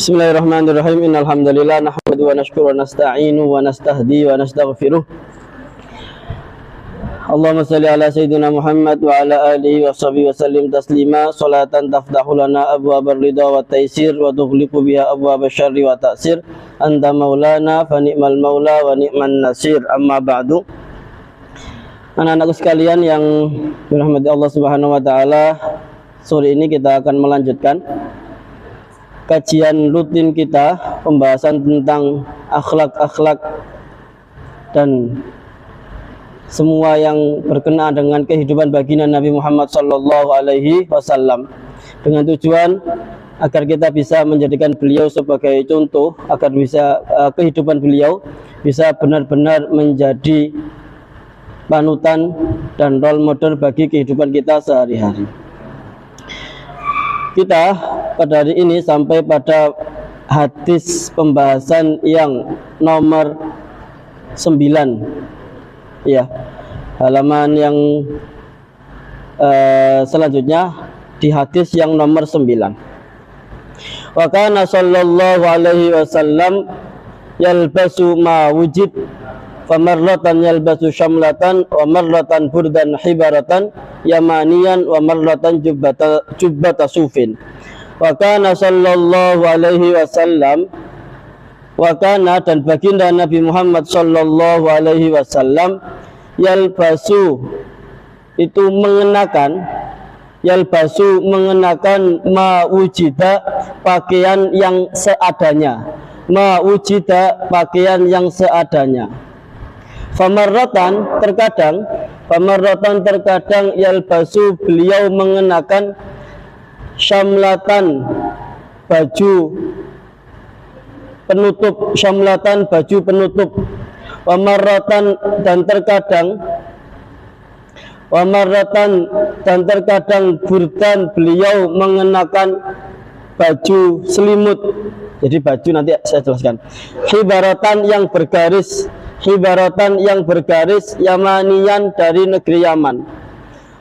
Bismillahirrahmanirrahim. Innal hamdalillah nahmadu wa nashkuru wa nasta'inu wa nastahdi wa nastaghfiruh. Allahumma shalli ala sayyidina Muhammad wa ala alihi wa sahbihi wa sallim taslima salatan taftahu lana abwabar ridha wa taysir wa tughliqu biha abwabasy syarri wa ta'sir. Anta maulana fa ni'mal maula wa ni'man nasir. Amma ba'du. Anak-anakku sekalian yang dirahmati Allah Subhanahu wa taala, sore ini kita akan melanjutkan kajian rutin kita, pembahasan tentang akhlak-akhlak dan semua yang berkenaan dengan kehidupan baginda Nabi Muhammad sallallahu alaihi wasallam, dengan tujuan agar kita bisa menjadikan beliau sebagai contoh, agar bisa kehidupan beliau bisa benar-benar menjadi panutan dan role model bagi kehidupan kita sehari-hari. Kita pada hari ini sampai pada hadis pembahasan yang nomor 9, ya, halaman yang selanjutnya di hadis yang nomor 9. Wa kana sallallahu alaihi wasallam yalbasu ma wujid, famarratan yalbasu syamlatan wa marratan burdan hibaratan yamaniyan wa marratan jubbata sufin. Wa kana sallallahu alaihi wasallam, wa kana dan baginda Nabi Muhammad sallallahu alaihi wasallam yalbasu itu mengenakan, yalbasu mengenakan ma wujida pakaian yang seadanya, ma wujida pakaian yang seadanya. Famarratan terkadang yalbasu beliau mengenakan syamlatan baju penutup, syamlatan baju penutup. Wamarratan dan terkadang burdan beliau mengenakan baju selimut. Jadi baju nanti saya jelaskan. Hibaratan yang bergaris yamanian dari negeri Yaman.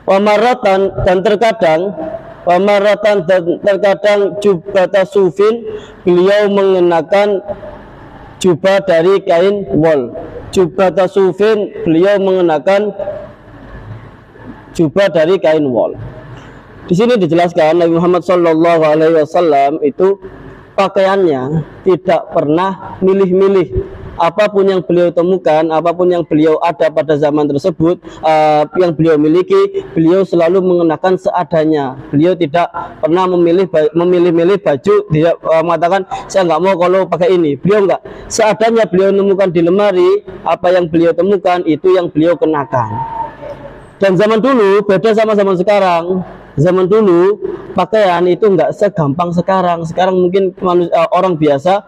Wamarratan dan terkadang jubbata sufin beliau mengenakan jubah dari kain wol. Jubbata sufin beliau mengenakan jubah dari kain wol. Di sini dijelaskan Nabi Muhammad sallallahu alaihi wasallam itu pakaiannya tidak pernah milih-milih. Apapun yang beliau temukan, apapun yang beliau ada pada zaman tersebut, yang beliau miliki, beliau selalu mengenakan seadanya. Beliau tidak pernah memilih-milih baju. Dia mengatakan saya nggak mau kalau pakai ini. Beliau nggak, seadanya beliau menemukan di lemari, apa yang beliau temukan itu yang beliau kenakan. Dan zaman dulu beda sama zaman sekarang. Zaman dulu pakaian itu nggak segampang sekarang. Sekarang mungkin orang biasa,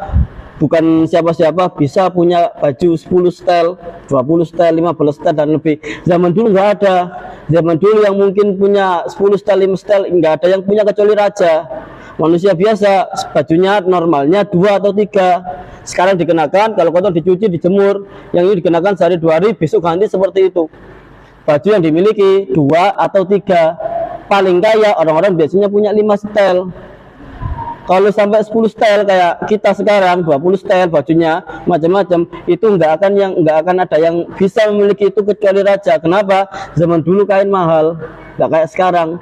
bukan siapa-siapa bisa punya baju 10 style, 20 style, 15 style dan lebih. Zaman dulu nggak ada. Zaman dulu yang mungkin punya 10 style, 5 style nggak ada yang punya kecuali raja. Manusia biasa bajunya normalnya 2 atau 3. Sekarang dikenakan, kalau kotor dicuci, dijemur. Yang ini dikenakan sehari 2 hari, besok ganti, seperti itu. Baju yang dimiliki 2 atau 3. Paling kaya orang-orang biasanya punya 5 style. Kalau sampai 10 style kayak kita sekarang, 20 style bajunya macam-macam, itu nggak akan ada yang bisa memiliki itu kecuali raja. Kenapa? Zaman dulu kain mahal, nggak kayak sekarang.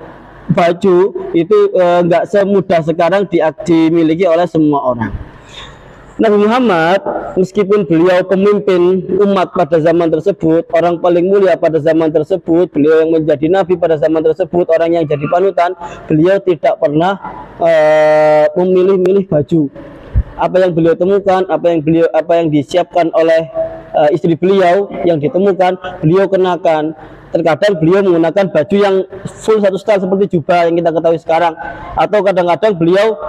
Baju itu nggak semudah sekarang dimiliki oleh semua orang. Nabi Muhammad, meskipun beliau pemimpin umat pada zaman tersebut, orang paling mulia pada zaman tersebut, beliau yang menjadi nabi pada zaman tersebut, orang yang jadi panutan, beliau tidak pernah memilih-milih baju. Apa yang beliau temukan, apa yang disiapkan oleh istri beliau yang ditemukan, beliau kenakan. Terkadang beliau menggunakan baju yang full satu style seperti jubah yang kita ketahui sekarang, atau kadang-kadang beliau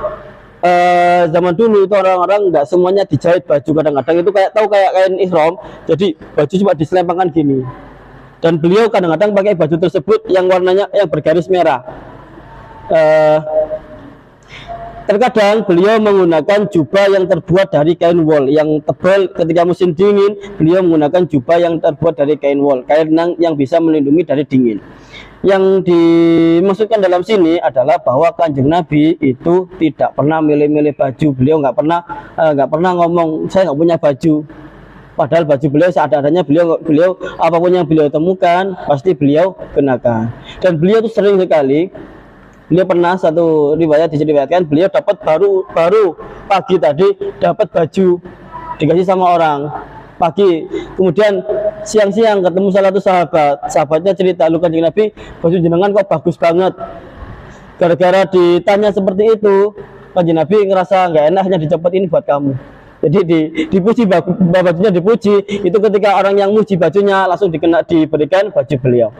zaman dulu itu orang-orang nggak semuanya dijahit baju, kadang-kadang itu kayak kain ihram, jadi baju cuma diselempangkan gini. Dan beliau kadang-kadang pakai baju tersebut yang warnanya yang bergaris merah. Terkadang beliau menggunakan jubah yang terbuat dari kain wol yang tebal. Ketika musim dingin, beliau menggunakan jubah yang terbuat dari kain wol, kain yang bisa melindungi dari dingin. Yang dimaksudkan dalam sini adalah bahwa Kanjeng Nabi itu tidak pernah milih-milih baju. Beliau nggak pernah ngomong saya nggak punya baju. Padahal baju beliau seadanya, beliau apapun yang beliau temukan pasti beliau kenakan. Dan beliau itu sering sekali, beliau pernah satu riwayat diriwayatkan beliau dapat baru pagi tadi dapat baju dikasih sama orang pagi, kemudian siang-siang ketemu salah satu sahabatnya cerita, lu Kanjeng Nabi baju jenengan kok bagus banget. Gara-gara ditanya seperti itu, Kanjeng Nabi ngerasa nggak enak, hanya dicopot ini buat kamu. Jadi dipuji, bajunya dipuji, itu ketika orang yang muji bajunya langsung diberikan baju beliau.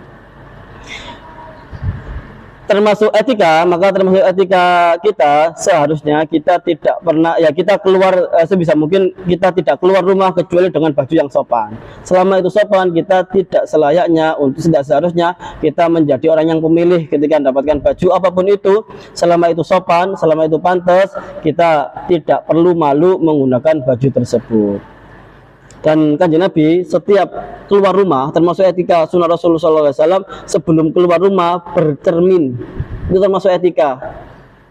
Termasuk etika, maka termasuk etika kita seharusnya kita tidak pernah, ya kita keluar sebisa mungkin kita tidak keluar rumah kecuali dengan baju yang sopan. Selama itu sopan, kita tidak seharusnya kita menjadi orang yang pemilih ketika mendapatkan baju apapun itu. Selama itu sopan, selama itu pantas, kita tidak perlu malu menggunakan baju tersebut. Dan Kanjeng Nabi setiap keluar rumah, termasuk etika sunnah Rasulullah SAW, sebelum keluar rumah bercermin, itu termasuk etika.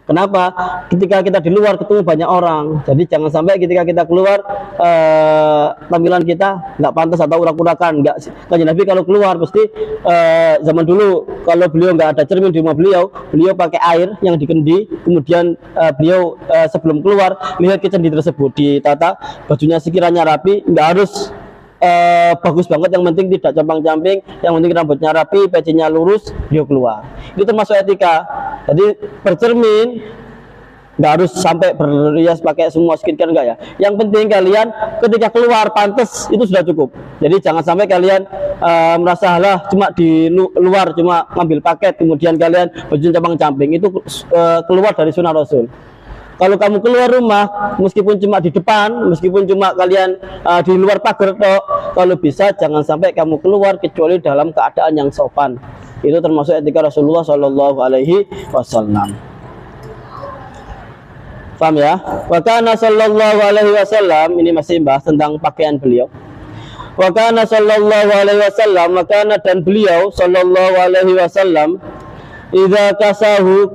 Kenapa? Ketika kita di luar ketemu banyak orang, jadi jangan sampai ketika kita keluar tampilan kita nggak pantas atau urak-urakan. Nggak. Kanjeng Nabi kalau keluar pasti zaman dulu kalau beliau nggak ada cermin di rumah beliau pakai air yang dikendi, kemudian beliau sebelum keluar lihat ke cendi tersebut, ditata bajunya sekiranya rapi, nggak harus bagus banget, yang penting tidak compang-camping, yang penting rambutnya rapi, pecinya lurus, beliau keluar. Itu termasuk etika. Jadi bercermin, nggak harus sampai berhias pakai semua skincare, enggak ya. Yang penting kalian ketika keluar pantas, itu sudah cukup. Jadi jangan sampai kalian merasa lah cuma di luar cuma ngambil paket, kemudian kalian baju compang-camping, itu keluar dari sunnah Rasul. Kalau kamu keluar rumah, meskipun cuma di depan, meskipun cuma kalian di luar pagar toh, kalau bisa jangan sampai kamu keluar kecuali dalam keadaan yang sopan. Itu termasuk etika Rasulullah Shallallahu Alaihi Wasallam. Paham ya? Wa kana sallallahu alaihi wasallam, ini masih bahas tentang pakaian beliau. Wa kana sallallahu alaihi wasallam, maka dan beliau sallallahu alaihi wasallam idza kasahu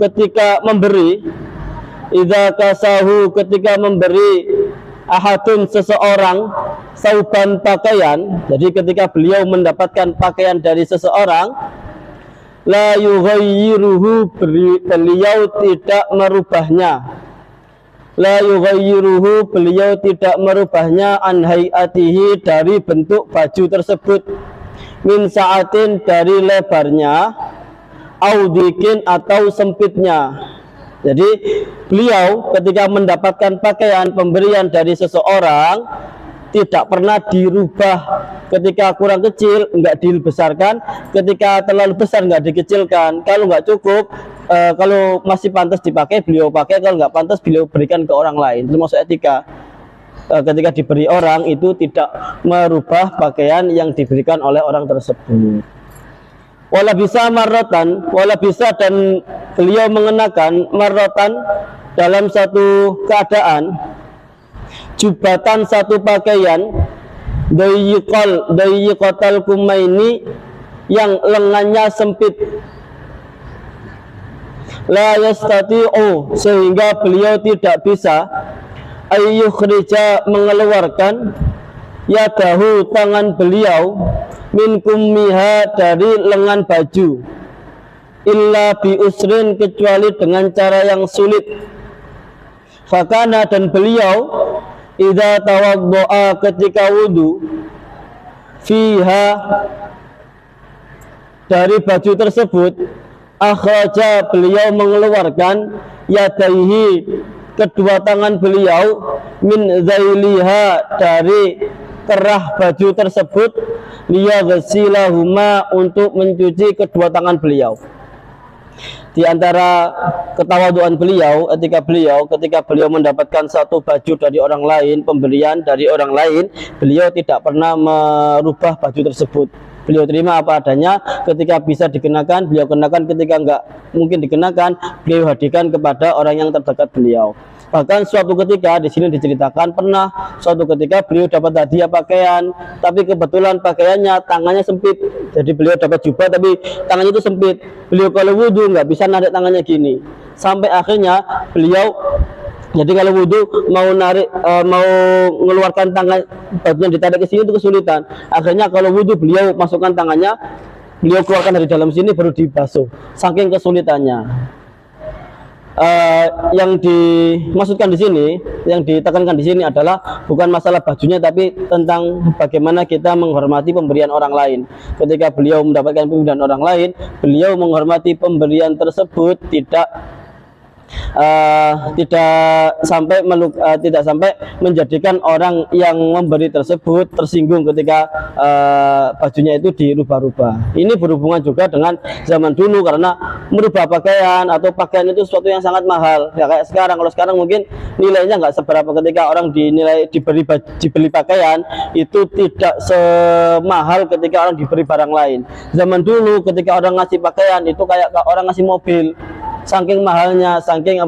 ketika memberi ahadun seseorang sauban pakaian. Jadi ketika beliau mendapatkan pakaian dari seseorang, la yughayyiruhu, beliau tidak merubahnya an hayatihi, dari bentuk baju tersebut, min sa'atin, dari lebarnya, audikin, atau sempitnya. Jadi beliau ketika mendapatkan pakaian pemberian dari seseorang tidak pernah dirubah. Ketika kurang kecil enggak dibesarkan, ketika terlalu besar enggak dikecilkan. Kalau enggak cukup, kalau masih pantas dipakai beliau pakai, kalau enggak pantas beliau berikan ke orang lain. Termasuk etika. Ketika diberi orang itu tidak merubah pakaian yang diberikan oleh orang tersebut. Wala bisa marrotan, wala bisa, dan beliau mengenakan marrotan dalam satu keadaan, jubatan, satu pakaian, dayiqatal kumaini, yang lengannya sempit, la yastati'u, sehingga beliau tidak bisa, ayyukhrija, mengeluarkan, yadahu, tangan beliau, min kummiha, dari lengan baju, illa bi usrin, kecuali dengan cara yang sulit. Fakana, dan beliau idza tawaddoa, ketika wudu, fiha, dari baju tersebut, akhraja, beliau mengeluarkan, yadaihi, kedua tangan beliau, min zailiha, dari kerah baju tersebut, liyaghsilahuma, untuk mencuci kedua tangan beliau. Di antara ketawaduan beliau, ketika beliau mendapatkan satu baju dari orang lain, pemberian dari orang lain, beliau tidak pernah merubah baju tersebut. beliau terima apa adanya. Ketika bisa dikenakan, beliau kenakan. Ketika enggak mungkin dikenakan, beliau hadiahkan kepada orang yang terdekat beliau. Bahkan suatu ketika di sini diceritakan pernah suatu ketika beliau dapat hadiah pakaian, tapi kebetulan pakaiannya tangannya sempit. Jadi beliau dapat jubah tapi tangannya itu sempit. Beliau kalau wudhu nggak bisa narik tangannya gini. Sampai akhirnya beliau jadi kalau wudhu mau narik mau mengeluarkan tangan bajunya ditarik ke sini itu kesulitan. Akhirnya kalau wudhu beliau masukkan tangannya, beliau keluarkan dari dalam sini baru dibasuh. Saking kesulitannya. Yang dimaksudkan di sini, yang ditekankan di sini adalah bukan masalah bajunya, tapi tentang bagaimana kita menghormati pemberian orang lain. Ketika beliau mendapatkan pemberian orang lain, beliau menghormati pemberian tersebut, tidak sampai menjadikan orang yang memberi tersebut tersinggung ketika bajunya itu dirubah-rubah. Ini berhubungan juga dengan zaman dulu, karena merubah pakaian atau pakaian itu sesuatu yang sangat mahal. Ya kayak sekarang, kalau sekarang mungkin nilainya nggak seberapa. Ketika orang dibeli pakaian itu tidak semahal ketika orang diberi barang lain. Zaman dulu ketika orang ngasih pakaian itu kayak orang ngasih mobil. Saking mahalnya, saking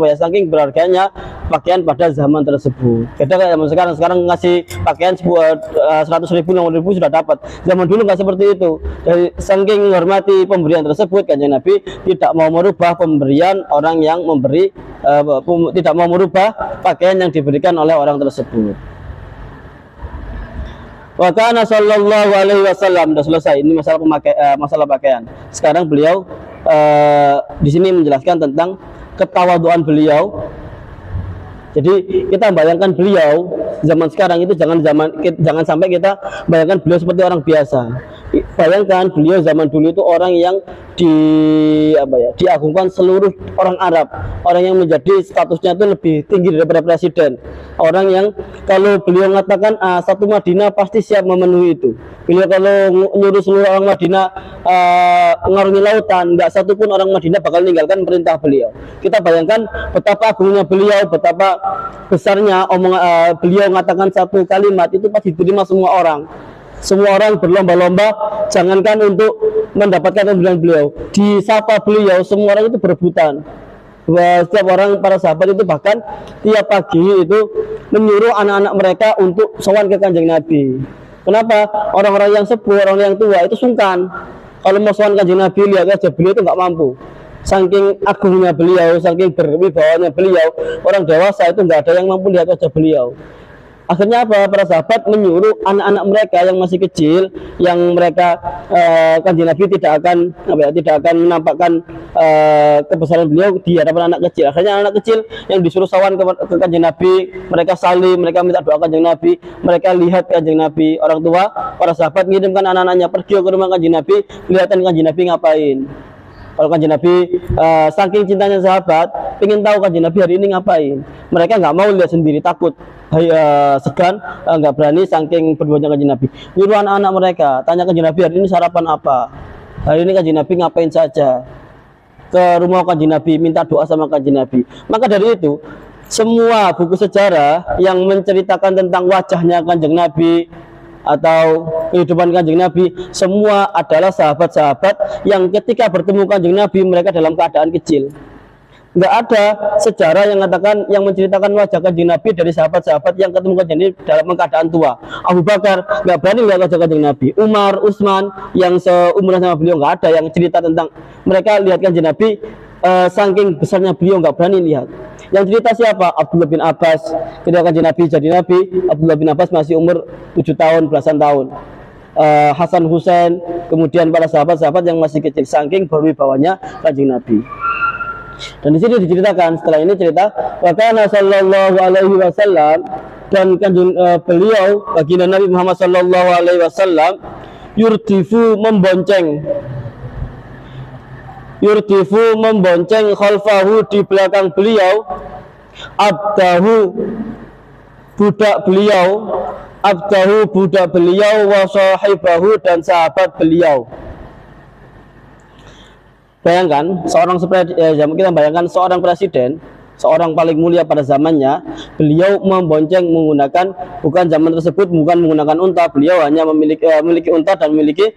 berharganya pakaian pada zaman tersebut. Beda kayak zaman sekarang ngasih pakaian 100.000, 50.000 sudah dapat. Zaman dulu nggak seperti itu. Jadi saking menghormati pemberian tersebut, Kanjeng Nabi tidak mau merubah pemberian orang yang memberi, tidak mau merubah pakaian yang diberikan oleh orang tersebut. Wa kana sallallahu alaihi wasallam, sudah selesai ini masalah pakaian. Sekarang beliau di sini menjelaskan tentang ketawaduan beliau. Jadi kita bayangkan beliau zaman sekarang itu jangan sampai kita bayangkan beliau seperti orang biasa. Bayangkan beliau zaman dulu itu orang yang diagungkan seluruh orang Arab, orang yang menjadi statusnya itu lebih tinggi daripada presiden, orang yang kalau beliau mengatakan satu Madinah pasti siap memenuhi itu. Beliau kalau nyuruh seluruh orang Madinah ngarungi lautan, nggak satu pun orang Madinah bakal meninggalkan perintah beliau. Kita bayangkan betapa agungnya beliau, betapa besarnya beliau mengatakan satu kalimat itu pasti diterima semua orang. Semua orang berlomba-lomba, jangankan untuk mendapatkan pemberian beliau, disapa beliau, semua orang itu berebutan. Setiap orang, para sahabat itu bahkan tiap pagi itu menyuruh anak-anak mereka untuk sowan ke Kanjeng Nabi. Kenapa? Orang-orang yang sepuh, orang yang tua itu sungkan. Kalau mau sowan Kanjeng Nabi, lihat aja beliau itu nggak mampu. Saking agungnya beliau, saking berwibawanya beliau, orang dewasa itu nggak ada yang mampu lihat wajah beliau. Akhirnya apa? Para sahabat menyuruh anak-anak mereka yang masih kecil, yang mereka Kanjeng Nabi tidak akan menampakkan kebesaran beliau di hadapan anak kecil. Akhirnya anak kecil yang disuruh sawan ke Kanjeng Nabi, mereka salim, mereka minta doa Kanjeng Nabi, mereka lihat Kanjeng Nabi. Orang tua, para sahabat mengirimkan anak-anaknya pergi ke rumah Kanjeng Nabi, kelihatan Kanjeng Nabi ngapain. Kalau Kanjeng Nabi saking cintanya sahabat, pengen tahu Kanjeng Nabi hari ini ngapain. Mereka nggak mau lihat sendiri, takut, segan, nggak berani saking berduanya Kanjeng Nabi. Nyuruh anak-anak mereka, tanya Kanjeng Nabi hari ini sarapan apa, hari ini Kanjeng Nabi ngapain saja. Ke rumah Kanjeng Nabi, minta doa sama Kanjeng Nabi. Maka dari itu, semua buku sejarah yang menceritakan tentang wajahnya Kanjeng Nabi atau kehidupan Kanjeng Nabi, semua adalah sahabat-sahabat yang ketika bertemu Kanjeng Nabi mereka dalam keadaan kecil. Nggak ada sejarah yang mengatakan, yang menceritakan wajah Kanjeng Nabi dari sahabat-sahabat yang ketemu Kanjeng Nabi dalam keadaan tua. Abu Bakar nggak berani lihat wajah Kanjeng Nabi. Umar, Utsman yang seumuran sama beliau nggak ada yang cerita tentang mereka lihat Kanjeng Nabi. Saking besarnya beliau nggak berani lihat. Yang cerita siapa? Abdullah bin Abbas. Ketika Kanjeng Nabi jadi Nabi, Abdullah bin Abbas masih umur 7 tahun, belasan tahun. Hasan Husain, kemudian para sahabat-sahabat yang masih kecil, saking berwibawanya Kanjeng Nabi. Dan di sini diceritakan, setelah ini cerita wa kana sallallahu alaihi wasallam, dan kanjeng beliau baginda Nabi Muhammad sallallahu alaihi wasallam yurdifu membonceng khalfahu di belakang beliau abdahu budak beliau wa sahibahu dan sahabat beliau. Bayangkan seorang kita bayangkan seorang presiden seorang paling mulia pada zamannya, beliau membonceng menggunakan, bukan zaman tersebut bukan menggunakan unta, beliau hanya memiliki unta dan memiliki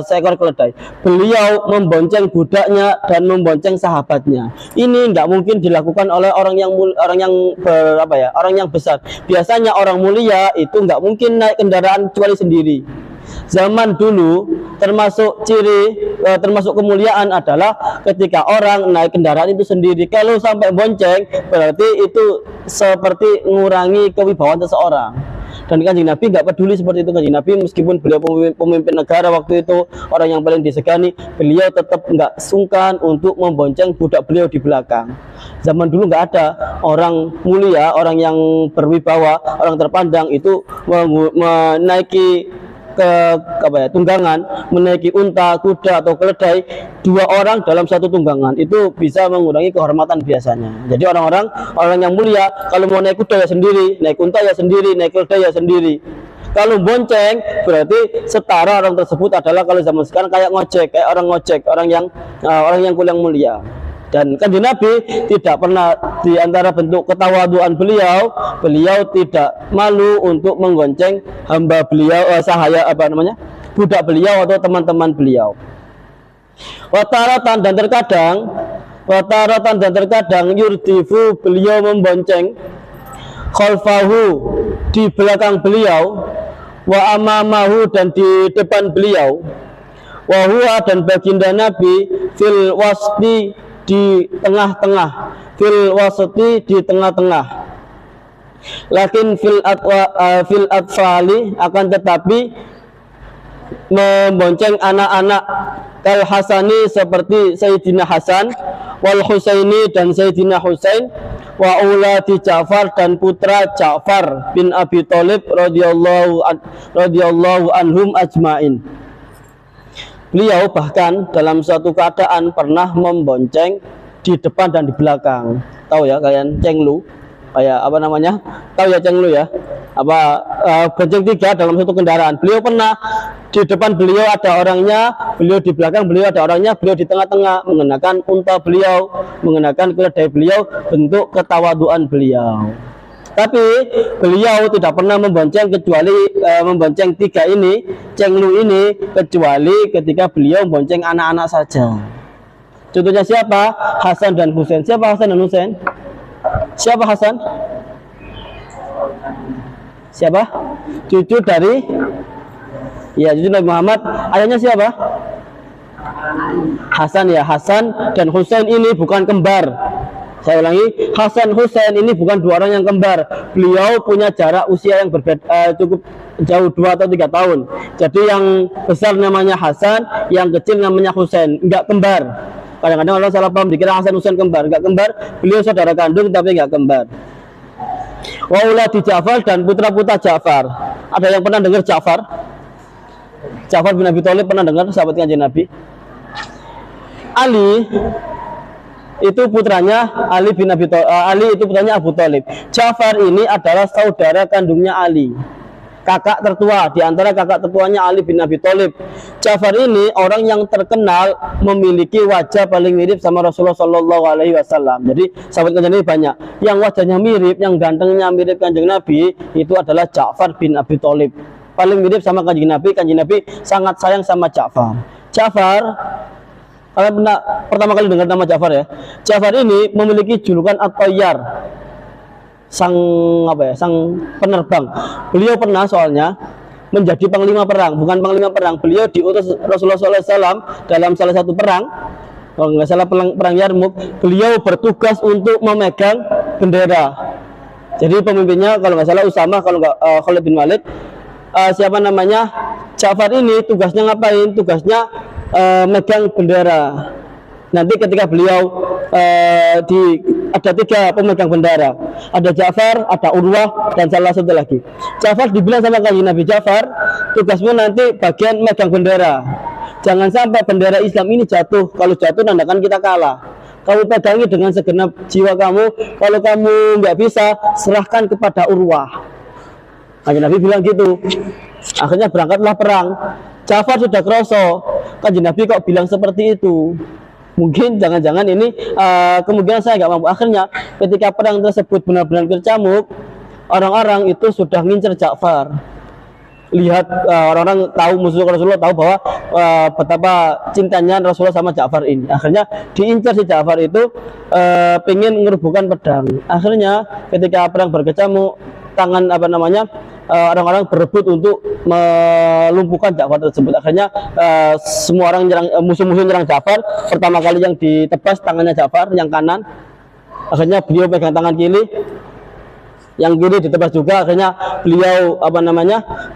seekor keledai. Beliau membonceng budaknya dan membonceng sahabatnya. Ini nggak mungkin dilakukan oleh orang yang besar. Biasanya orang mulia itu nggak mungkin naik kendaraan kecuali sendiri. Zaman dulu termasuk kemuliaan adalah ketika orang naik kendaraan itu sendiri. Kalau sampai bonceng berarti itu seperti mengurangi kewibawaan seseorang. Dan Kanjeng Nabi nggak peduli seperti itu. Kanjeng Nabi meskipun beliau pemimpin negara waktu itu, orang yang paling disegani, beliau tetap nggak sungkan untuk membonceng budak beliau di belakang. Zaman dulu nggak ada orang mulia, orang yang berwibawa, orang terpandang itu menaiki tunggangan, menaiki unta, kuda atau keledai, dua orang dalam satu tunggangan, itu bisa mengurangi kehormatan biasanya. Jadi orang yang mulia kalau mau naik kuda ya sendiri, naik unta ya sendiri, naik keledai ya sendiri. Kalau bonceng berarti setara orang tersebut adalah kalau zaman sekarang kayak ngojek, orang yang kurang mulia. Dan Kanjeng Nabi tidak pernah, di antara bentuk ketawaduan beliau tidak malu untuk menggonceng hamba beliau, budak beliau atau teman-teman beliau. Wataratan dan terkadang yurdifu, beliau membonceng khalfahu, di belakang beliau, wa amamahu, dan di depan beliau, wa huwa, dan baginda Nabi, fil wasdi, di tengah-tengah, fil wasati, di tengah-tengah. Lakin fil atfali, akan tetapi membonceng anak-anak, kal Hasani, seperti Sayyidina Hasan, wal Husaini, dan Sayyidina Husain, wa ulati Ja'far, dan putra Ja'far bin Abi Thalib radhiyallahu anhum ajmain. Beliau bahkan dalam suatu keadaan pernah membonceng di depan dan di belakang. Tahu ya kalian cenglu? Kayak apa namanya? Tahu ya cenglu ya? Bonceng tiga dalam satu kendaraan. Beliau pernah, di depan beliau ada orangnya, beliau di belakang beliau ada orangnya, beliau di tengah-tengah, mengenakan unta beliau, mengenakan keledai beliau, bentuk ketawaduan beliau. Tapi beliau tidak pernah membonceng kecuali membonceng tiga ini, cenglu ini, kecuali ketika beliau membonceng anak-anak saja. Contohnya siapa? Hasan dan Husain. Siapa Hasan dan Husain? Siapa Hasan? Siapa? Cucu dari cucu Nabi Muhammad. Ayahnya siapa? Hasan ya. Hasan dan Husain ini bukan kembar. Saya ulangi, Hasan Husain ini bukan dua orang yang kembar. Beliau punya jarak usia yang berbeda, cukup jauh 2 atau 3 tahun. Jadi yang besar namanya Hasan, yang kecil namanya Husain. Enggak kembar. Kadang-kadang orang salah paham dikira Hasan Husain kembar. Enggak kembar. Beliau saudara kandung tapi enggak kembar. Wa ulati Ja'far, dan putra-putra Ja'far. Ada yang pernah dengar Ja'far? Ja'far bin Abi Thalib pernah dengar, sahabat Kanjeng Nabi? Ali itu putranya Ali bin Abi Thalib. Ali itu putranya Abu Thalib. Ja'far ini adalah saudara kandungnya Ali, kakak tertua di antara kakak tertuanya Ali bin Abi Thalib. Ja'far ini orang yang terkenal memiliki wajah paling mirip sama Rasulullah Shallallahu Alaihi Wasallam. Jadi sahabat Kanjeng Nabi banyak yang wajahnya mirip, yang gantengnya mirip Kanjeng Nabi, itu adalah Ja'far bin Abi Thalib. Paling mirip sama Kanjeng Nabi. Kanjeng Nabi sangat sayang sama Ja'far. Ja'far, kalian pernah pertama kali dengar nama Ja'far ya? Ja'far ini memiliki julukan At-Tayyar, sang penerbang. Beliau pernah soalnya menjadi panglima perang, bukan panglima perang. Beliau diutus Rasulullah SAW dalam salah satu perang, kalau nggak salah perang Yarmuk. Beliau bertugas untuk memegang bendera. Jadi pemimpinnya kalau nggak salah Usama, kalau nggak Khalid bin Walid. Siapa namanya? Ja'far ini tugasnya ngapain? Tugasnya megang bendera. Nanti ketika beliau ada 3 pemegang bendera, ada Ja'far, ada Urwah, dan salah satu lagi. Ja'far dibilang sama Kanjeng Nabi, Ja'far, tugasmu nanti bagian megang bendera. Jangan sampai bendera Islam ini jatuh. Kalau jatuh nandakan kita kalah. Kamu pegangi dengan segenap jiwa kamu. Kalau kamu nggak bisa, serahkan kepada Urwah. Kanjeng Nabi bilang gitu. Akhirnya berangkatlah perang. Ja'far sudah kroso, Kanjeng Nabi kok bilang seperti itu. Mungkin jangan-jangan ini kemungkinan saya nggak mampu. Akhirnya ketika perang tersebut benar-benar berkecamuk, orang-orang itu sudah ngincer Ja'far. Lihat orang-orang tahu, musuh Rasulullah tahu bahwa betapa cintanya Rasulullah sama Ja'far ini. Akhirnya diincar si Ja'far itu pengen ngerubuhkan pedang. Akhirnya ketika perang berkecamuk, tangan orang-orang berebut untuk melumpuhkan Ja'far tersebut. Akhirnya semua orang nyerang, musuh-musuh nyerang Ja'far. Pertama kali yang ditebas tangannya Ja'far yang kanan. Akhirnya beliau pegang tangan kiri, yang kiri ditebas juga. Akhirnya beliau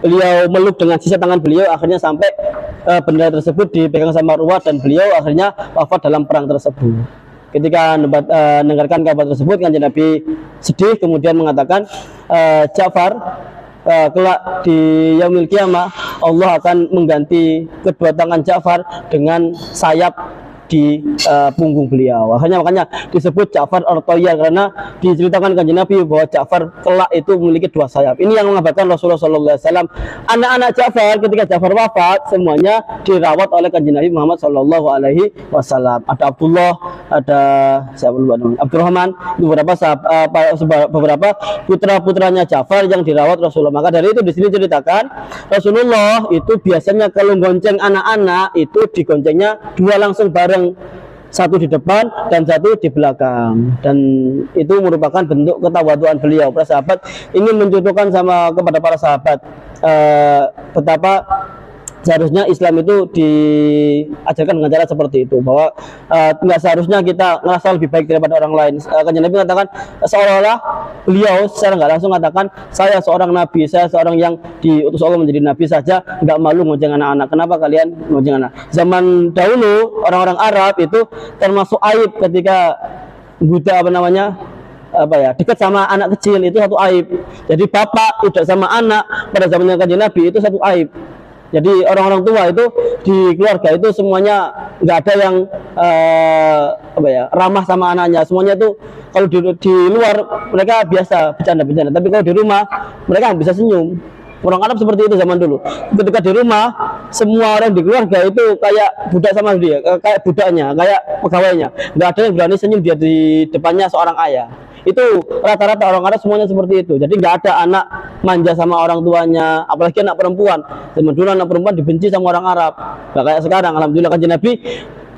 beliau meluk dengan sisa tangan beliau. Akhirnya sampai benda tersebut dipegang sama Urwah, dan beliau akhirnya wafat dalam perang tersebut. Ketika mendengarkan kabar tersebut, Kanjeng Nabi sedih, kemudian mengatakan, Ja'far, kelak di yaumil qiyamah Allah akan mengganti kedua tangan Ja'far dengan sayap di punggung beliau. Makanya disebut Ja'far Ar-Tayyar, karena diceritakan Kanjeng Nabi bahwa Ja'far kelak itu memiliki dua sayap. Ini yang mengabarkan Rasulullah SAW. Anak-anak Ja'far ketika Ja'far wafat semuanya dirawat oleh Kanjeng Nabi Muhammad SAW. Ada Abdullah, ada Abdurrahman, itu beberapa putra-putranya Ja'far yang dirawat Rasulullah. Maka dari itu di sini ceritakan Rasulullah itu biasanya kalau gonceng anak-anak itu digoncengnya dua langsung bareng, satu di depan dan satu di belakang, dan itu merupakan bentuk ketawaduan beliau. Para sahabat ingin mencontohkan kepada para sahabat betapa seharusnya Islam itu diajarkan dengan cara seperti itu, bahwa tidak seharusnya kita merasa lebih baik daripada orang lain. Kanjeng Nabi mengatakan seolah-olah beliau secara nggak langsung mengatakan, saya seorang nabi, saya seorang yang diutus Allah menjadi nabi saja nggak malu ngojeng anak-anak, kenapa kalian ngojeng anak? Zaman dahulu orang-orang Arab itu termasuk aib ketika budak dekat sama anak kecil, itu satu aib. Jadi bapak tidak sama anak pada zamannya Kanjeng Nabi itu satu aib. Jadi orang-orang tua itu di keluarga itu semuanya nggak ada yang ramah sama anaknya. Semuanya itu kalau di luar mereka biasa bercanda-bercanda, tapi kalau di rumah mereka nggak bisa senyum. Orang Arab seperti itu zaman dulu. Ketika di rumah, semua orang di keluarga itu kayak budak sama dia, kayak budaknya, kayak pegawainya. Nggak ada yang berani senyum dia di depannya seorang ayah. Itu rata-rata orang Arab semuanya seperti itu. Jadi nggak ada anak manja sama orang tuanya, apalagi anak perempuan. Zaman dulu anak perempuan dibenci sama orang Arab. Nggak kayak sekarang. Alhamdulillah Kanjeng Nabi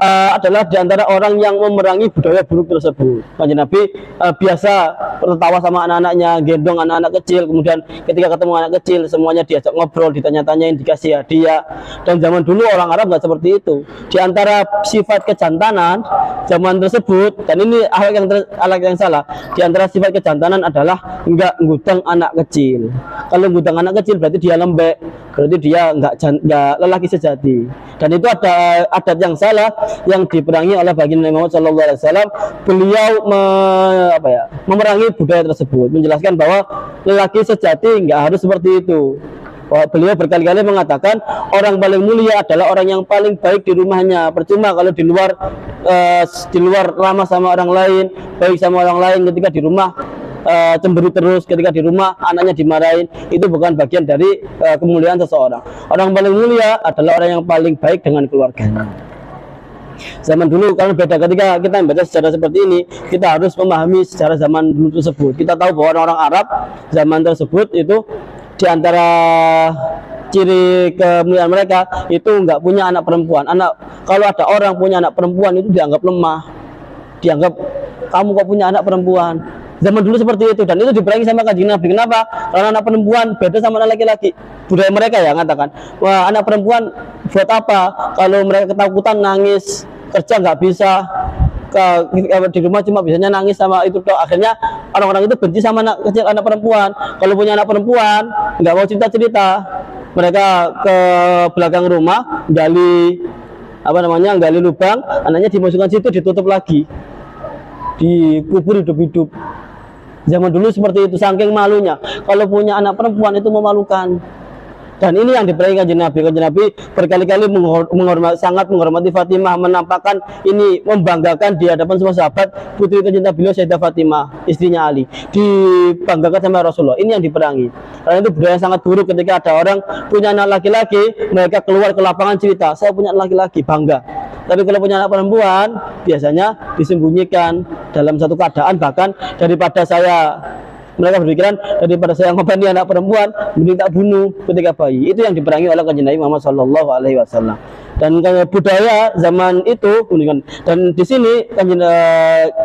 adalah diantara orang yang memerangi budaya buruk tersebut. Kanjeng Nabi biasa tertawa sama anak-anaknya, gendong anak-anak kecil, kemudian ketika ketemu anak kecil semuanya diajak ngobrol, ditanya-tanyain, dikasih hadiah. Dan zaman dulu orang Arab nggak seperti itu. Di antara sifat kejantanan zaman tersebut, dan ini akhlak yang salah, di antara sifat kejantanan adalah nggak ngutang anak kecil. Kalau ngutang anak kecil berarti dia lembek, berarti dia nggak lelaki sejati. Dan itu ada adat yang salah yang diperangi oleh baginda Nabi Muhammad SAW. Beliau memerangi budaya tersebut, menjelaskan bahwa lelaki sejati nggak harus seperti itu. Beliau berkali-kali mengatakan orang paling mulia adalah orang yang paling baik di rumahnya. Percuma kalau di luar ramah sama orang lain, baik sama orang lain, ketika di rumah cemberut terus, ketika di rumah anaknya dimarahin, itu bukan bagian dari kemuliaan seseorang. Orang paling mulia adalah orang yang paling baik dengan keluarganya. Zaman dulu karena beda, ketika kita membaca sejarah seperti ini, kita harus memahami sejarah zaman dulu tersebut. Kita tahu bahwa orang-orang Arab zaman tersebut itu diantara ciri kemuliaan mereka itu nggak punya anak perempuan. Kalau ada orang punya anak perempuan itu dianggap lemah, dianggap kamu kok punya anak perempuan. Zaman dulu seperti itu, dan itu diperangi sama Kanjeng Nabi. Kenapa? Karena anak perempuan beda sama anak laki-laki. Budaya mereka ya mengatakan, wah anak perempuan buat apa? Kalau mereka ketakutan nangis, kerja nggak bisa, di rumah cuma bisanya nangis sama itu toh. Akhirnya orang-orang itu benci sama anak kecil, anak perempuan. Kalau punya anak perempuan nggak mau cerita-cerita, mereka ke belakang rumah gali lubang, anaknya dimasukkan situ, ditutup lagi, dikubur hidup-hidup. Zaman dulu seperti itu, saking malunya. Kalau punya anak perempuan itu memalukan. Dan ini yang diperangi Kanjeng Nabi. Kanjeng Nabi berkali-kali sangat menghormati Fatimah, menampakkan ini, membanggakan di hadapan semua sahabat putri tercinta beliau Sayyidah Fatimah, istrinya Ali, dibanggakan sama Rasulullah. Ini yang diperangi. Karena itu budaya yang sangat buruk ketika ada orang punya anak laki-laki, mereka keluar ke lapangan cerita, saya punya anak laki-laki, bangga. Tapi kalau punya anak perempuan biasanya disembunyikan dalam satu keadaan, bahkan daripada mereka berpikiran daripada saya ngobati anak perempuan mending tak bunuh ketika bayi. Itu yang diperangi oleh Kanjeng Nabi Muhammad sallallahu alaihi wasallam. Dan budaya zaman itu, dan di sini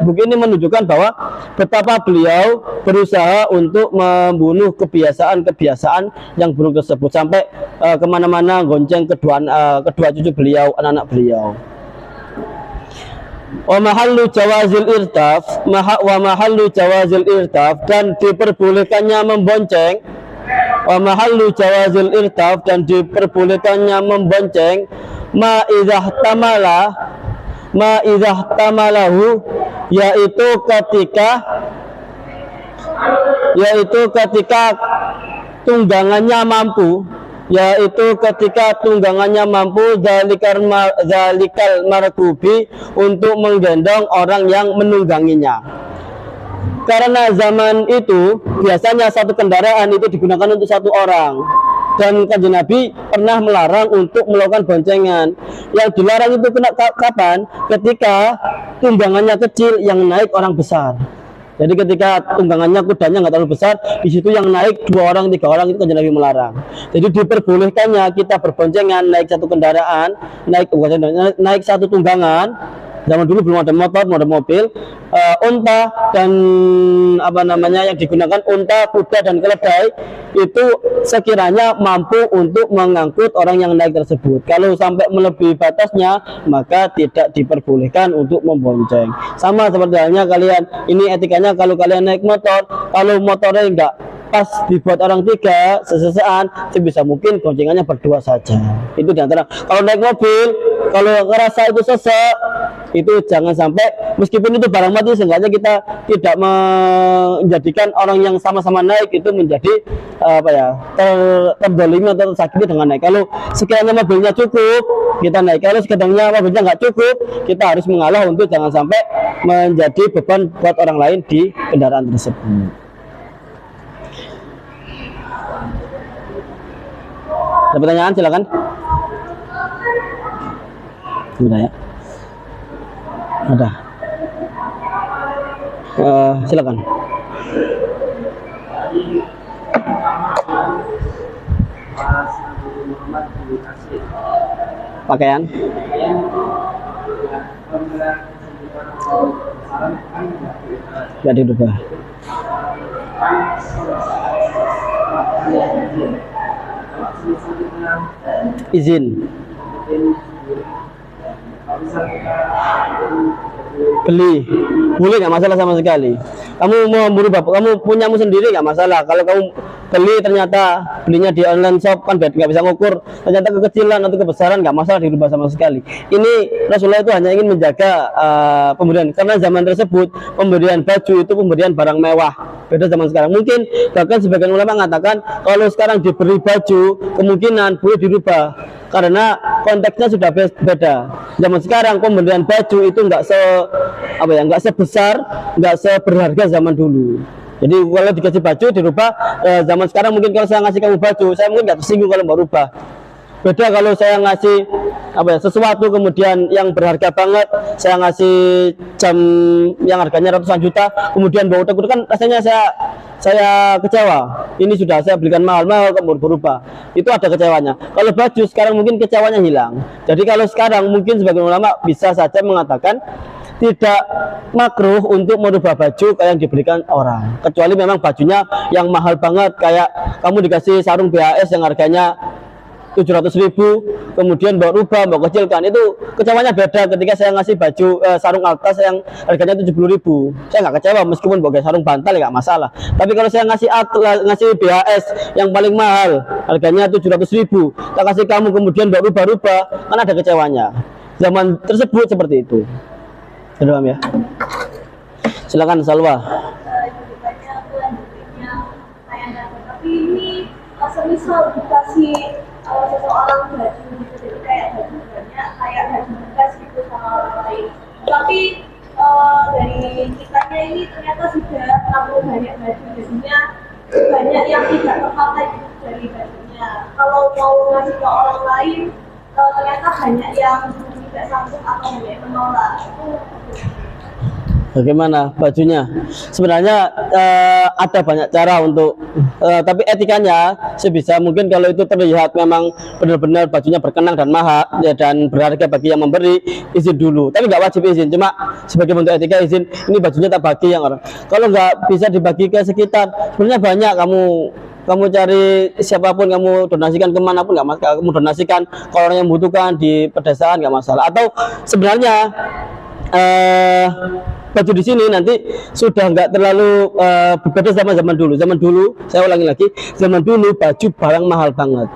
buku ini menunjukkan bahwa betapa beliau berusaha untuk membunuh kebiasaan-kebiasan yang buruk tersebut, sampai kemana-mana gonceng kedua cucu beliau, anak-anak beliau. Wa mahallu jawazil irtaf, dan diperbolehkannya membonceng. Wa mahallu jawazil irtaf, dan diperbolehkannya membonceng ma idzah tamalahu, yaitu ketika tunggangannya mampu, zalikal markubi, untuk menggendong orang yang menungganginya. Karena zaman itu biasanya satu kendaraan itu digunakan untuk satu orang, dan Kanjeng Nabi pernah melarang untuk melakukan boncengan. Yang dilarang itu kapan? Ketika tunggangannya kecil yang naik orang besar. Jadi ketika tunggangannya, kudanya nggak terlalu besar, di situ yang naik 2 orang, 3 orang, itu Kanjeng Nabi melarang. Jadi diperbolehkannya kita berboncengan, naik satu kendaraan, naik satu tunggangan. Zaman dulu belum ada motor, belum ada mobil, unta dan yang digunakan unta, kuda dan keledai itu sekiranya mampu untuk mengangkut orang yang naik tersebut. Kalau sampai melebihi batasnya, maka tidak diperbolehkan untuk membonceng. Sama seperti halnya kalian, ini etikanya kalau kalian naik motor, kalau motornya enggak pas dibuat orang 3 sesesaan, sebisa mungkin goncengannya berdua saja. Itu diantara. Kalau naik mobil, kalau ngerasa itu sesek, itu jangan sampai, meskipun itu barang mati, seenggaknya kita tidak menjadikan orang yang sama-sama naik itu menjadi terdolimi atau tersakiti dengan naik. Kalau sekiranya mobilnya cukup, kita naik. Kalau sekiranya mobilnya nggak cukup, kita harus mengalah untuk jangan sampai menjadi beban buat orang lain di kendaraan tersebut. Ada pertanyaan, silakan. Sudah ya. Ada. Silakan. Pakaian. Tidak dirubah. Izin beli boleh, nggak masalah sama sekali. Kamu mau berubah, kamu punyamu sendiri nggak masalah. Kalau kamu beli ternyata belinya di online shop kan nggak bisa ngukur, ternyata kekecilan atau kebesaran, nggak masalah dirubah sama sekali. Ini Rasulullah itu hanya ingin menjaga pemberian, karena zaman tersebut pemberian baju itu pemberian barang mewah, beda zaman sekarang. Mungkin bahkan sebagian ulama mengatakan kalau sekarang diberi baju kemungkinan boleh dirubah karena konteksnya sudah beda. Zaman sekarang pemberian baju itu nggak sebesar, nggak seberharga zaman dulu. Jadi kalau dikasih baju dirubah, zaman sekarang mungkin kalau saya ngasih kamu baju, saya mungkin nggak tersinggung kalau mau rubah. Beda kalau saya ngasih sesuatu kemudian yang berharga banget, saya ngasih jam yang harganya ratusan juta, kemudian bawa utak kan rasanya saya kecewa. Ini sudah saya belikan mahal-mahal kemudian berubah, itu ada kecewanya. Kalau baju sekarang mungkin kecewanya hilang. Jadi kalau sekarang mungkin sebagian ulama bisa saja mengatakan tidak makruh untuk merubah baju kayak yang diberikan orang, kecuali memang bajunya yang mahal banget, kayak kamu dikasih sarung BHS yang harganya 700.000, kemudian bawa rubah, bawa kecilkan, itu kecewanya beda. Ketika saya ngasih baju sarung Altas yang harganya 70.000, saya nggak kecewa meskipun bawa sarung bantal ya nggak masalah. Tapi kalau saya ngasih BHS yang paling mahal harganya 700.000, tak kasih kamu kemudian bawa rubah-rubah, kan ada kecewanya. Zaman tersebut seperti itu. Sudah paham ya? Silakan Salwa. Tapi ini semisal dikasih seseorang baju gitu, jadi kayak baju banyak, kayak baju bekas gitu sama orang lain. Tapi dari kitanya ini ternyata sudah terlalu banyak baju, jadinya banyak yang tidak terpakai gitu dari bajunya. Kalau mau ngasih ke orang lain, ternyata banyak yang tidak sanggup atau menolak itu. Bagaimana bajunya? Sebenarnya ada banyak cara untuk, tapi etikanya sebisa mungkin kalau itu terlihat memang benar-benar bajunya berkenang dan mahal ya, dan berharga bagi yang memberi, izin dulu. Tapi nggak wajib izin, cuma sebagai bentuk etika izin. Ini bajunya tak bagi yang orang. Kalau nggak bisa dibagi ke sekitar, sebenarnya banyak kamu cari siapapun, kamu donasikan kemanapun nggak masalah. Kamu donasikan kalau orang yang membutuhkan di pedesaan nggak masalah. Atau sebenarnya baju di sini nanti sudah nggak terlalu berbeda sama zaman dulu. Zaman dulu, saya ulangi lagi, zaman dulu baju barang mahal banget.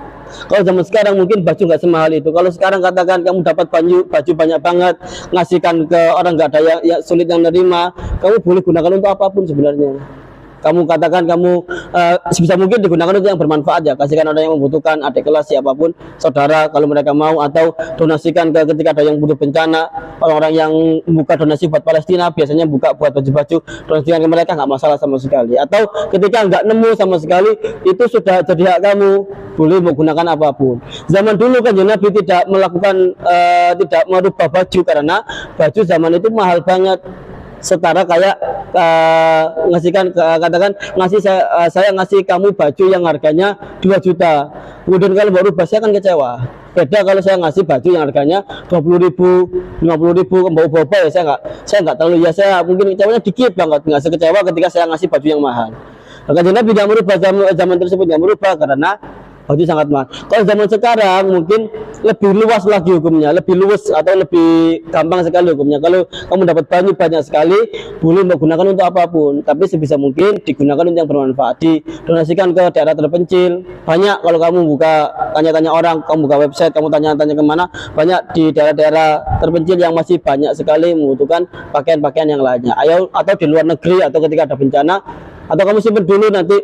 Kalau zaman sekarang mungkin baju nggak semahal itu. Kalau sekarang katakan kamu dapat baju banyak banget, ngasihkan ke orang nggak ada yang sulit yang nerima, kamu boleh gunakan untuk apapun sebenarnya. Kamu katakan kamu sebisa mungkin digunakan untuk yang bermanfaat ya, kasihkan orang yang membutuhkan, adik kelas siapapun, saudara kalau mereka mau, atau donasikan ke ketika ada yang butuh bencana. Orang-orang yang buka donasi buat Palestina biasanya buka buat baju-baju, donasikan ke mereka, nggak masalah sama sekali. Atau ketika nggak nemu sama sekali, itu sudah jadi hak kamu, boleh menggunakan apapun. Zaman dulu kan Nabi tidak melakukan tidak merubah baju karena baju zaman itu mahal banget. Setara kayak ngasihkan katakan saya ngasih kamu baju yang harganya 2 juta, kemudian kalau baru saya akan kecewa. Beda kalau saya ngasih baju yang harganya 20.000, 50.000, bau-bau ya saya nggak terlalu, ya saya mungkin kecewanya dikit banget, nggak sekecewa ketika saya ngasih baju yang mahal. Maka Nabi tidak merubah zaman tersebut, tidak merubah karena baju sangat mahal. Kalau zaman sekarang mungkin lebih luas lagi hukumnya, lebih luas atau lebih gampang sekali hukumnya. Kalau kamu dapat baju banyak sekali, boleh menggunakan untuk apapun, tapi sebisa mungkin digunakan untuk yang bermanfaat, didonasikan ke daerah terpencil. Banyak kalau kamu buka tanya-tanya orang, kamu buka website, kamu tanya-tanya kemana, banyak di daerah-daerah terpencil yang masih banyak sekali membutuhkan pakaian-pakaian yang lainnya. Ayo, atau di luar negeri, atau ketika ada bencana, atau kamu simpan dulu nanti.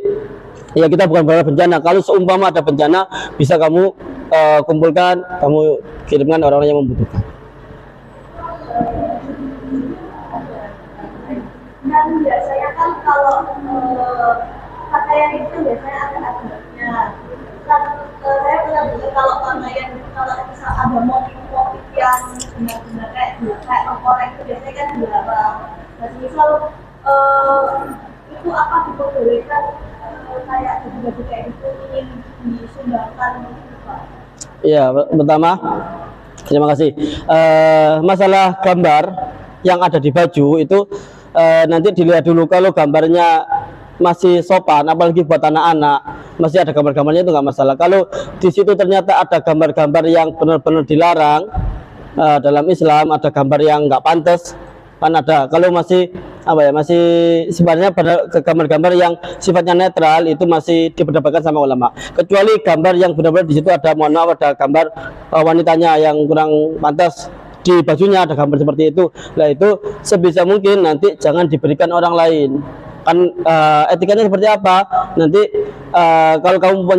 Ya kita bukan berharap bencana. Kalau seumpama ada bencana, bisa kamu kumpulkan, kamu kirimkan orang-orang yang membutuhkan. Dan biasanya kan kalau pakaian itu biasanya ada adabnya. Kan saya pernah dengar kalau pakaian itu kalau misal ada motif-motif yang benar-benar kayak orang itu biasanya kan dilarang. Nah, misal itu apa diperbolehkan kayak baju-baju kayak itu ingin disumbangkan gitu Pak? Iya, pertama terima kasih. Masalah gambar yang ada di baju itu nanti dilihat dulu. Kalau gambarnya masih sopan, apalagi buat anak-anak, masih ada gambar-gambarnya itu nggak masalah. Kalau di situ ternyata ada gambar-gambar yang benar-benar dilarang dalam Islam, ada gambar yang nggak pantas, kan ada. Kalau masih masih sebenarnya pada gambar-gambar yang sifatnya netral itu masih diperdebatkan sama ulama. Kecuali gambar yang benar-benar di situ ada, mohon maaf, ada gambar wanitanya yang kurang pantas di bajunya, ada gambar seperti itu. Nah itu sebisa mungkin nanti jangan diberikan orang lain. Kan etikanya seperti apa? Nanti kalau kamu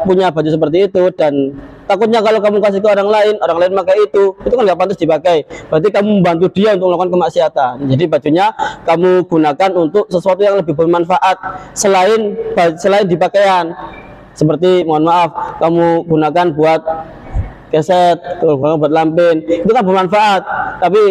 punya baju seperti itu dan takutnya kalau kamu kasih ke orang lain pakai itu kan nggak pantas dipakai. Berarti kamu membantu dia untuk melakukan kemaksiatan. Jadi bajunya kamu gunakan untuk sesuatu yang lebih bermanfaat selain di pakaian. Seperti mohon maaf, kamu gunakan buat keset, buat lampin, itu kan bermanfaat. Tapi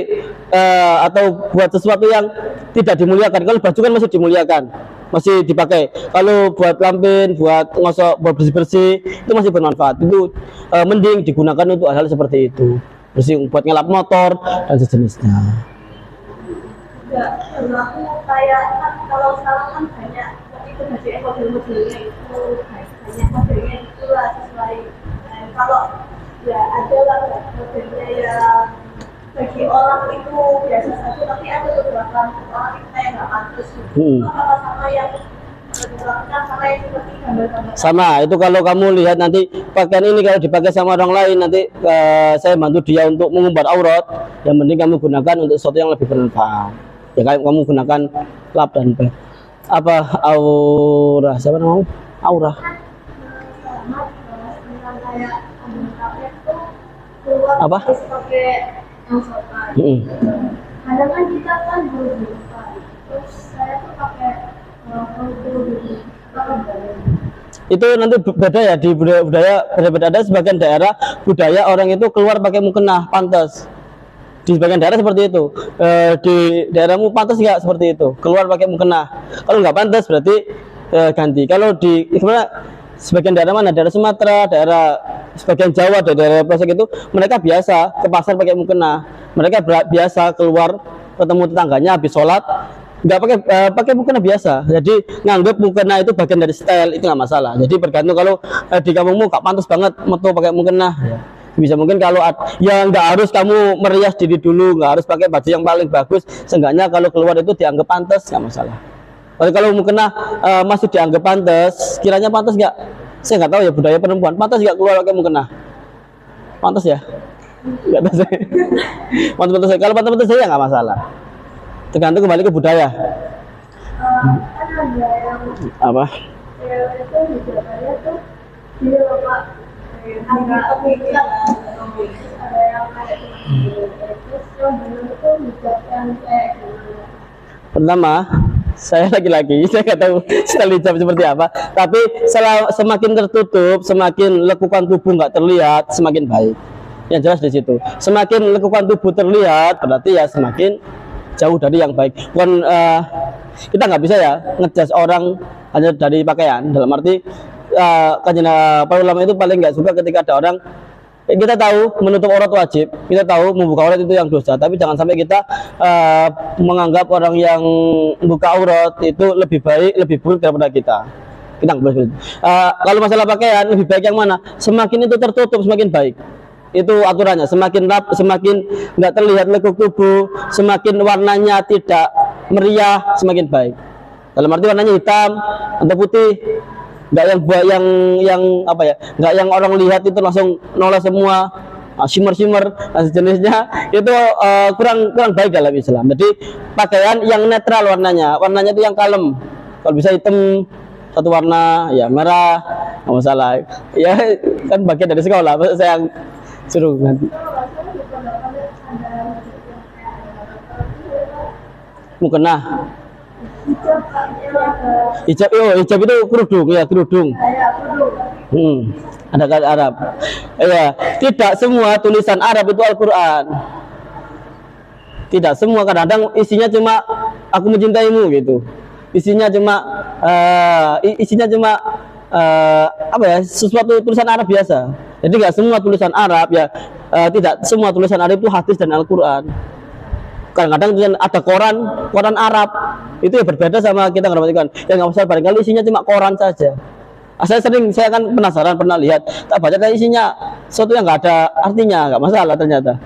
atau buat sesuatu yang tidak dimuliakan. Kalau baju kan masih dimuliakan, masih dipakai. Kalau buat lampin, buat ngosok, buat bersih-bersih, itu masih bermanfaat. Itu mending digunakan untuk hal-hal seperti itu, bersih, buat ngelap motor dan sejenisnya. Tidak berlaku kayak kan kalau sekarang kan banyak itu model-modelnya itu banyak modelnya itulah sesuai. Kalau ya ada lah modelnya yang bagi orang itu biasa saja, tapi ada beberapa orang itu kayak nggak pantas. Apa sama yang dilakukan sama yang seperti gambar-gambar? Sama, itu kalau kamu lihat nanti pakaian ini kalau dipakai sama orang lain, nanti saya bantu dia untuk mengumbar aurat, yang penting kamu gunakan untuk sesuatu yang lebih bermanfaat. Ya kamu gunakan lap dan apa aurah, siapa namanya? Aurah. Apa? Kadang kan kita kan terus saya tuh pakai Itu nanti beda ya di budaya beda-beda. Ada sebagian daerah budaya orang itu keluar pakai mukena pantas. Di sebagian daerah seperti itu. Di daerahmu pantas nggak seperti itu? Keluar pakai mukena. Kalau nggak pantas berarti ganti. Kalau di sebenarnya sebagian daerah mana? Daerah Sumatera, daerah sebagian Jawa, daerah pelosok itu mereka biasa ke pasar pakai mukena. Mereka biasa keluar ketemu tetangganya habis sholat nggak pakai mukena biasa. Jadi nganggap mukena itu bagian dari style, itu nggak masalah. Jadi bergantung kalau di kampungmu nggak pantas banget metu pakai mukena. Bisa mungkin kalau ya nggak harus kamu merias diri dulu, nggak harus pakai baju yang paling bagus. Seenggaknya kalau keluar itu dianggap pantas, nggak masalah. Tapi kalau mukena masih dianggap pantas, kiranya pantas nggak? Saya nggak tahu ya budaya perempuan pantas nggak keluar pakai mukena. Pantas ya? Nggak tahu saya. Pantas saya. Kalau pantas saya nggak masalah. Tergantung kembali ke budaya. Ada yang Apa? cewek itu hijabannya tuh dia bapak agak mikir, ada yang kayak terus yang benar itu hijab yang kayak gimana? Pertama, saya laki-laki, saya nggak tahu style hijab seperti apa. Tapi semakin tertutup, semakin lekukan tubuh nggak terlihat, semakin baik. Yang jelas di situ. Semakin lekukan tubuh terlihat, berarti ya semakin jauh dari yang baik. Bukan kita nggak bisa ya ngejudge orang hanya dari pakaian. Dalam arti para ulama itu paling nggak suka ketika ada orang. Kita tahu menutup aurat wajib, kita tahu membuka aurat itu yang dosa, tapi jangan sampai kita menganggap orang yang buka aurat itu lebih baik, lebih buruk daripada kita. Kita nggak boleh seperti itu. Kalau masalah pakaian, lebih baik yang mana? Semakin itu tertutup, semakin baik. Itu aturannya. Semakin semakin nggak terlihat lekuk tubuh, semakin warnanya tidak meriah, semakin baik. Dalam arti warnanya hitam atau putih. Nggak yang apa ya, nggak yang orang lihat itu langsung nolak semua, shimmer dan sejenisnya, itu kurang baik dalam Islam. Jadi pakaian yang netral warnanya itu yang kalem. Kalau bisa hitam satu warna, ya merah, nggak masalah. Ya kan bagian dari sekolah, masa saya suruh nanti. Mukena. Hijab itu kerudung ya, kerudung. Ada kata Arab. Ya, tidak semua tulisan Arab itu Al-Qur'an. Tidak semua, kadang-kadang isinya cuma aku mencintaimu gitu. Isinya cuma apa ya, sesuatu tulisan Arab biasa. Jadi nggak semua tulisan Arab ya, tidak semua tulisan Arab itu hadis dan Al-Qur'an. Kadang-kadang ada koran Arab itu ya berbeda sama kita ngerti. Ya nggak usah, barangkali isinya cuma koran saja. Saya kan penasaran, pernah lihat, tak baca kan isinya sesuatu yang nggak ada artinya, nggak masalah ternyata.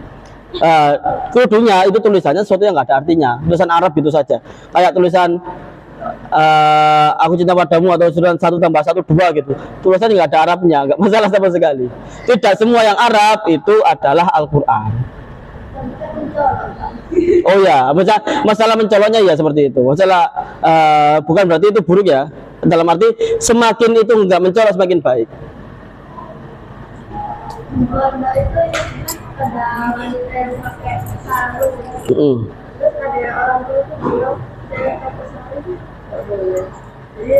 Kerudungnya itu tulisannya sesuatu yang nggak ada artinya, tulisan Arab itu saja, kayak tulisan aku cinta padamu atau tulisan 1+1=2 gitu, tulisannya nggak ada Arabnya, nggak masalah sama sekali. Tidak semua yang Arab itu adalah Al-Qur'an. Oh ya, masalah mencoloknya ya seperti itu. Masalah bukan berarti itu buruk ya. Dalam arti semakin itu nggak mencolok semakin baik. Bunda itu ada wanita yang pakai sarung. Terus ada orang tua itu bilang saya pakai sarung nggak boleh. Jadi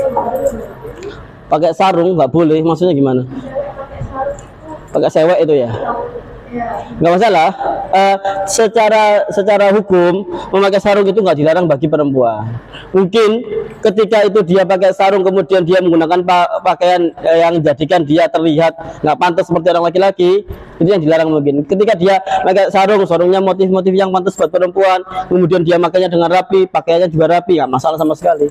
Pakai sarung nggak boleh, maksudnya gimana? pakai sarung itu Pakai sewek itu ya? Nggak masalah. Secara hukum memakai sarung itu nggak dilarang bagi perempuan. Mungkin ketika itu dia pakai sarung kemudian dia menggunakan pakaian yang menjadikan dia terlihat nggak pantas seperti orang laki-laki, itu yang dilarang mungkin. Ketika dia pakai sarungnya motif-motif yang pantas buat perempuan, kemudian dia makainya dengan rapi, pakaiannya juga rapi, nggak masalah sama sekali.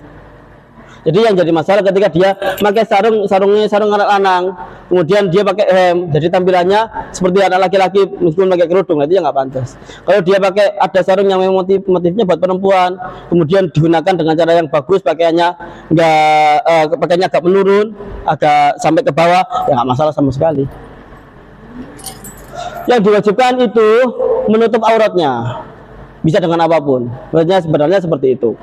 Jadi yang jadi masalah ketika dia pakai sarungnya sarung anak lanang, kemudian dia pakai hem, jadi tampilannya seperti anak laki-laki meskipun pakai kerudung, itu yang nggak pantas. Kalau dia pakai ada sarung yang motifnya buat perempuan, kemudian digunakan dengan cara yang bagus, pakaiannya agak menurun, agak sampai ke bawah, ya nggak masalah sama sekali. Yang diwajibkan itu menutup auratnya, bisa dengan apapun. Sebenarnya seperti itu.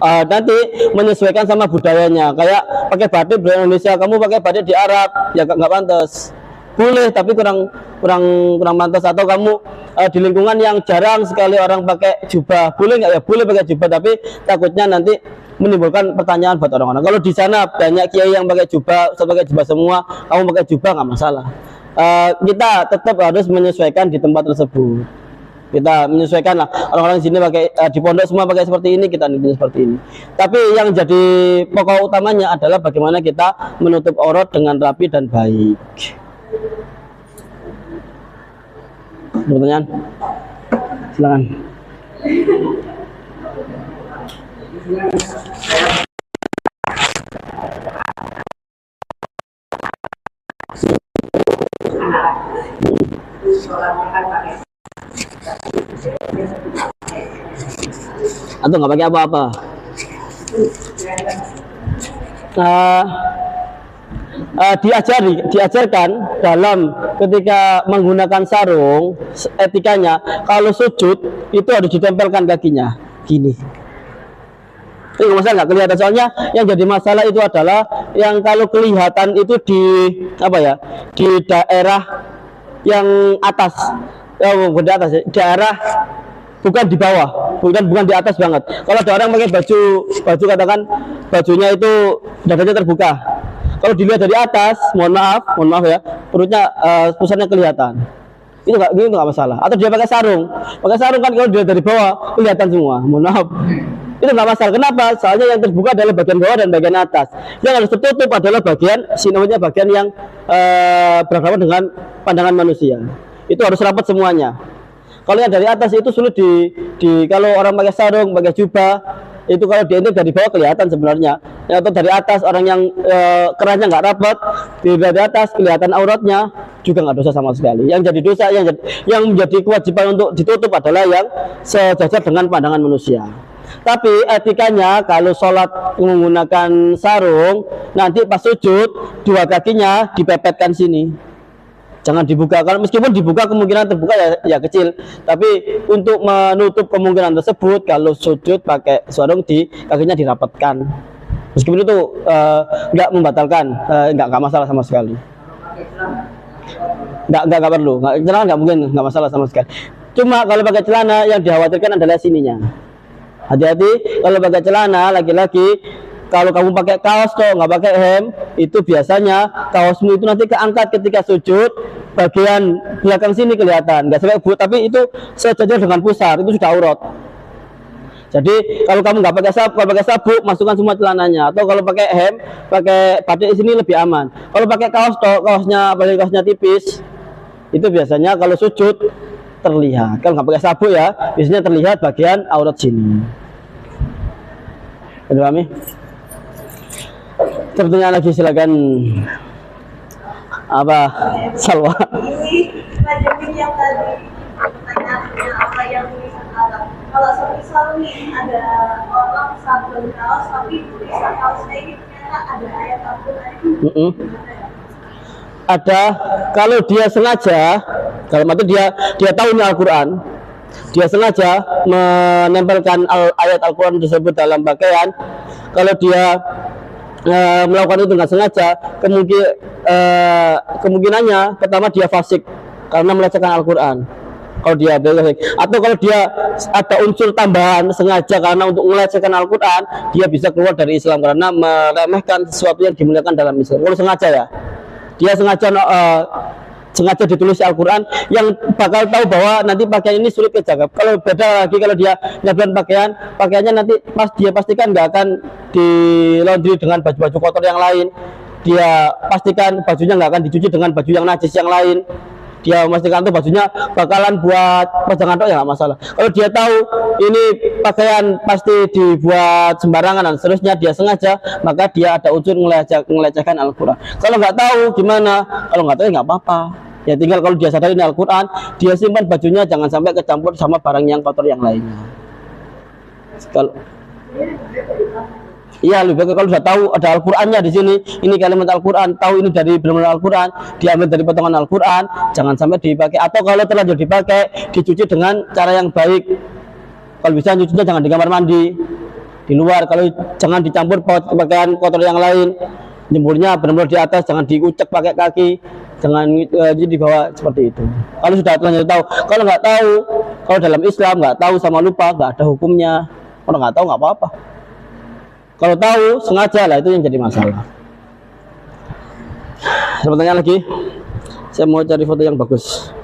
Nanti menyesuaikan sama budayanya, kayak pakai batik di Indonesia, kamu pakai batik di Arab, ya nggak pantas. Boleh, tapi kurang pantas. Atau kamu di lingkungan yang jarang sekali orang pakai jubah, boleh nggak? Ya boleh pakai jubah, tapi takutnya nanti menimbulkan pertanyaan buat orang-orang. Kalau di sana banyak kiai yang pakai jubah, ustaz pakai jubah semua, kamu pakai jubah nggak masalah. Kita tetap harus menyesuaikan di tempat tersebut. Kita menyesuaikan lah, orang-orang di sini pakai di pondok semua pakai seperti ini, kita seperti ini. Tapi yang jadi pokok utamanya adalah bagaimana kita menutup aurat dengan rapi dan baik. Pertanyaan? Silakan. Atau nggak pakai apa-apa? Diajarkan dalam ketika menggunakan sarung, etikanya kalau sujud itu harus ditempelkan kakinya gini. Itu masalah nggak kelihatan, soalnya yang jadi masalah itu adalah yang kalau kelihatan itu di apa ya, di daerah yang atas, bukan di atas, daerah bukan di bawah, bukan di atas banget. Kalau ada orang pakai baju katakan bajunya itu dadanya terbuka, kalau dilihat dari atas, mohon maaf ya, perutnya pusatnya kelihatan, itu nggak masalah. Atau dia pakai sarung kan kalau dilihat dari bawah kelihatan semua, mohon maaf, itu nggak masalah. Kenapa? Soalnya yang terbuka adalah bagian bawah dan bagian atas. Yang harus tertutup adalah bagian sinawanya, bagian yang berhadapan dengan pandangan manusia. Itu harus rapat semuanya. Kalau yang dari atas itu sulit kalau orang pakai sarung, pakai jubah, itu kalau diintip dari bawah kelihatan sebenarnya. Atau dari atas orang yang kerannya nggak rapat, dari atas kelihatan auratnya, juga nggak dosa sama sekali. Yang jadi dosa, yang menjadi kewajiban untuk ditutup adalah yang sejajar dengan pandangan manusia. Tapi etikanya kalau sholat menggunakan sarung, nanti pas sujud dua kakinya dipepetkan sini. Jangan dibuka, kalau meskipun dibuka kemungkinan terbuka ya kecil, tapi untuk menutup kemungkinan tersebut kalau sujud pakai sarung kakinya dirapatkan. Meskipun itu nggak membatalkan, nggak masalah sama sekali. Nggak perlu, celana nggak mungkin, nggak masalah sama sekali. Cuma kalau pakai celana yang dikhawatirkan adalah sininya. Hati-hati kalau pakai celana laki-laki. Kalau kamu pakai kaos kok nggak pakai hem, itu biasanya kaosmu itu nanti keangkat ketika sujud, bagian belakang sini kelihatan, nggak sampai tapi itu sejajar dengan pusar, itu sudah aurat. Jadi kalau kamu nggak pakai sabuk, masukkan semua celananya. Atau kalau pakai hem, pakai batik sini lebih aman. Kalau pakai kaos kok, kaosnya tipis, itu biasanya kalau sujud terlihat. Kalau nggak pakai sabuk ya, biasanya terlihat bagian aurat sini. Udah kami? Pertanyaan lagi silakan. Apa? Salwa. Ini lanjutin yang tadi pertanyaannya apa yang kalau semisal nih ada orang sabun kaos tapi tulisan kaosnya ini ternyata ada ayat Al-Quran itu ada, kalau dia sengaja, kalau itu dia tahu ini Al-Quran, dia sengaja menempelkan ayat Al-Quran tersebut dalam pakaian. Kalau dia melakukan itu nggak sengaja, kemungkinannya pertama dia fasik karena melecehkan Al-Quran. Kalau dia atau kalau dia ada unsur tambahan sengaja karena untuk melecehkan Al-Quran, dia bisa keluar dari Islam karena meremehkan sesuatu yang dimuliakan dalam Islam. Kalau sengaja ya, dia sengaja ditulis Al-Quran, yang bakal tahu bahwa nanti pakaian ini sulit kejaga. Kalau beda lagi kalau dia nyablon pakaiannya nanti dia pastikan nggak akan di laundry dengan baju-baju kotor yang lain. Dia pastikan bajunya nggak akan dicuci dengan baju yang najis yang lain. Dia memastikan tuh bajunya bakalan buat pajangan tok ya nggak masalah. Kalau dia tahu ini pakaian pasti dibuat sembarangan dan seterusnya, dia sengaja, maka dia ada unsur melecehkan Al-Quran. Kalau nggak tahu gimana? Kalau nggak tahu ya nggak apa-apa. Ya tinggal kalau dia sadar ini Al-Quran, dia simpan bajunya jangan sampai kecampur sama barang yang kotor yang lainnya. Kalau iya, lebih baik kalau sudah tahu ada Al-Qur'annya di sini, ini kalimat Al-Qur'an, tahu ini dari benar-benar Al-Qur'an, diambil dari potongan Al-Qur'an, jangan sampai dipakai. Atau kalau terlanjur dipakai, dicuci dengan cara yang baik. Kalau bisa nyucinya jangan di kamar mandi, di luar. Kalau jangan dicampur pakaian kotor yang lain. Jemurnya benar-benar di atas, jangan diucek pakai kaki, jangan dibawa seperti itu. Kalau sudah terlanjur tahu, kalau nggak tahu, kalau dalam Islam nggak tahu sama lupa, nggak ada hukumnya. Kalau nggak tahu nggak apa-apa. Kalau tahu sengaja lah, itu yang jadi masalah. Ada pertanyaan lagi? Saya mau cari foto yang bagus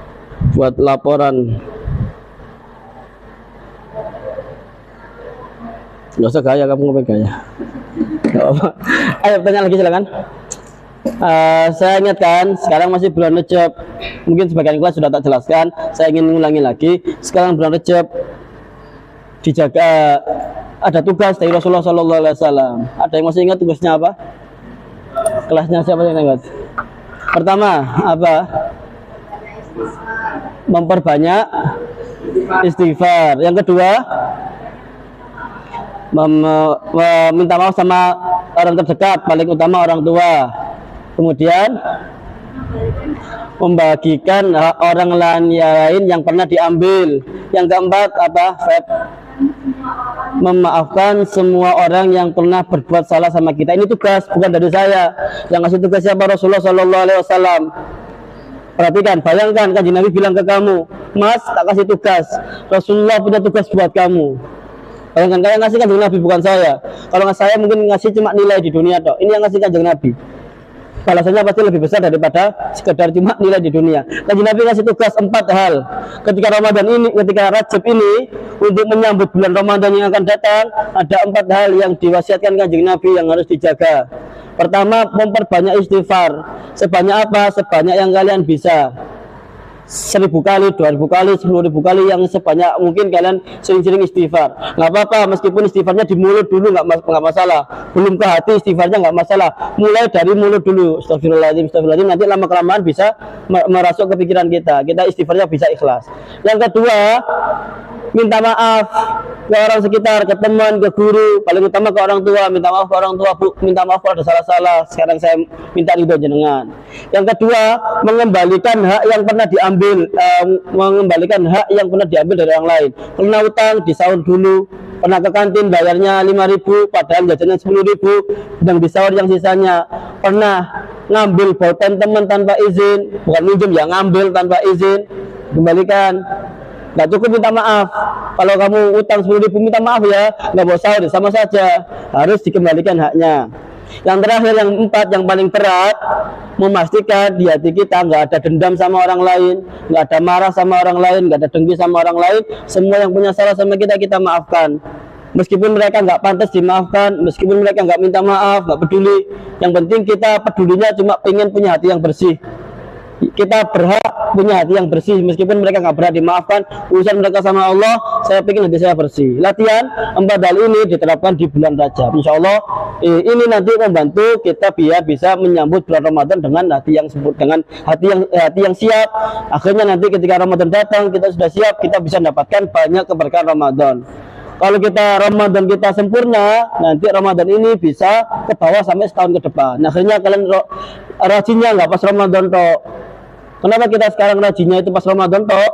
buat laporan. Gak usah gaya, kamu ngapain gaya? Gak apa. Ayo pertanyaan lagi silakan. Saya ingatkan sekarang masih bulan Rajab. Mungkin sebagian kelas sudah tak jelaskan. Saya ingin mengulangi lagi. Sekarang bulan Rajab dijaga, ada tugas dari Rasulullah SAW. Ada yang masih ingat tugasnya apa? Kelasnya siapa yang ingat? Pertama apa? Memperbanyak istighfar. Yang kedua, meminta maaf sama orang terdekat, paling utama orang tua. Kemudian membagikan hak orang lain yang pernah diambil. Yang keempat apa? Memaafkan semua orang yang pernah berbuat salah sama kita. Ini tugas, bukan dari saya. Yang ngasih tugas siapa? Rasulullah SAW. Perhatikan, bayangkan Kanjeng Nabi bilang ke kamu, Mas, tak kasih tugas. Rasulullah punya tugas buat kamu. Bayangkan, kayak ngasih Kanjeng Nabi, bukan saya. Kalau nggak saya mungkin ngasih cuma nilai di dunia toh. Ini yang ngasih Kanjeng Nabi. Balasannya pasti lebih besar daripada sekedar cuma nilai di dunia. Kanjeng Nabi ngasih tugas 4 hal. Ketika Ramadan ini, ketika Rajab ini, untuk menyambut bulan Ramadan yang akan datang, ada 4 hal yang diwasiatkan Kanjeng Nabi yang harus dijaga. Pertama, memperbanyak istighfar. Sebanyak apa? Sebanyak yang kalian bisa. 1000 kali, 2000 kali, 10.000 kali, yang sebanyak mungkin kalian sering-sering istighfar. Nggak apa-apa, meskipun istighfarnya di mulut dulu nggak masalah. Belum ke hati istighfarnya nggak masalah. Mulai dari mulut dulu. Astagfirullahaladzim, astagfirullahaladzim. Nanti lama-kelamaan bisa merasuk ke pikiran kita. Kita istighfarnya bisa ikhlas. Yang kedua, minta maaf ke orang sekitar, ke teman, ke guru, paling utama ke orang tua. Minta maaf ke orang tua, Bu, minta maaf kalau ada salah-salah. Sekarang saya minta ridho jenengan. Yang kedua, mengembalikan hak yang pernah diambil, mengembalikan hak yang pernah diambil dari orang lain. Pernah utang, disaur dulu. Pernah ke kantin, bayarnya 5.000, padahal jajannya 10.000, dan disaur yang sisanya. Pernah ngambil bolpen teman tanpa izin, bukan minjem ya, ngambil tanpa izin, kembalikan. Nggak cukup minta maaf. Kalau kamu utang 10.000 minta maaf ya, nggak boleh sahur, sama saja, harus dikembalikan haknya. Yang terakhir, yang 4, yang paling berat, memastikan di hati kita nggak ada dendam sama orang lain, nggak ada marah sama orang lain, nggak ada dengki sama orang lain. Semua yang punya salah sama kita, kita maafkan. Meskipun mereka nggak pantas dimaafkan, meskipun mereka nggak minta maaf, nggak peduli. Yang penting kita pedulinya cuma pengen punya hati yang bersih. Kita berhak punya hati yang bersih, meskipun mereka nggak berhak dimaafkan. Urusan mereka sama Allah, saya pengen hati saya bersih. Latihan 4 hal ini diterapkan di bulan Rajab. Insya Allah ini nanti membantu kita biar bisa menyambut bulan Ramadan dengan hati yang sempurna, dengan hati yang siap. Akhirnya nanti ketika Ramadan datang, kita sudah siap, kita bisa mendapatkan banyak keberkahan Ramadan. Kalau kita Ramadan kita sempurna, nanti Ramadan ini bisa ke bawah sampai setahun ke depan. Akhirnya kalian rajinnya nggak pas Ramadan toh. Kenapa kita sekarang rajinnya itu pas Ramadan toh?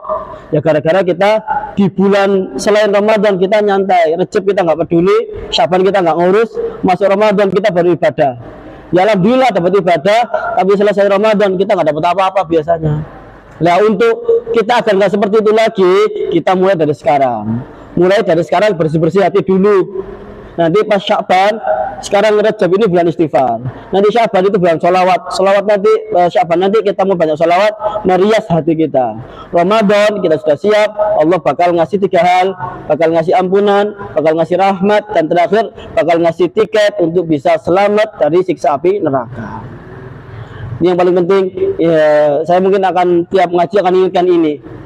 Ya gara-gara kita di bulan selain Ramadan kita nyantai. Rejab kita nggak peduli, Syaban kita nggak ngurus, masuk Ramadan kita baru ibadah. Ya alhamdulillah dapat ibadah, tapi selesai Ramadan kita nggak dapat apa-apa biasanya. Nah, untuk kita agar nggak seperti itu lagi, kita mulai dari sekarang. Mulai dari sekarang bersih-bersih hati dulu. Nanti pas Syaban, sekarang Rajab ini bulan istighfar. Nanti Syaban itu bulan sholawat. Sholawat nanti, Syaban nanti kita mau banyak sholawat, merias hati kita. Ramadan kita sudah siap, Allah bakal ngasih 3 hal, bakal ngasih ampunan, bakal ngasih rahmat, dan terakhir bakal ngasih tiket untuk bisa selamat dari siksa api neraka. Ini yang paling penting. Saya mungkin akan tiap ngaji akan ingatkan ini.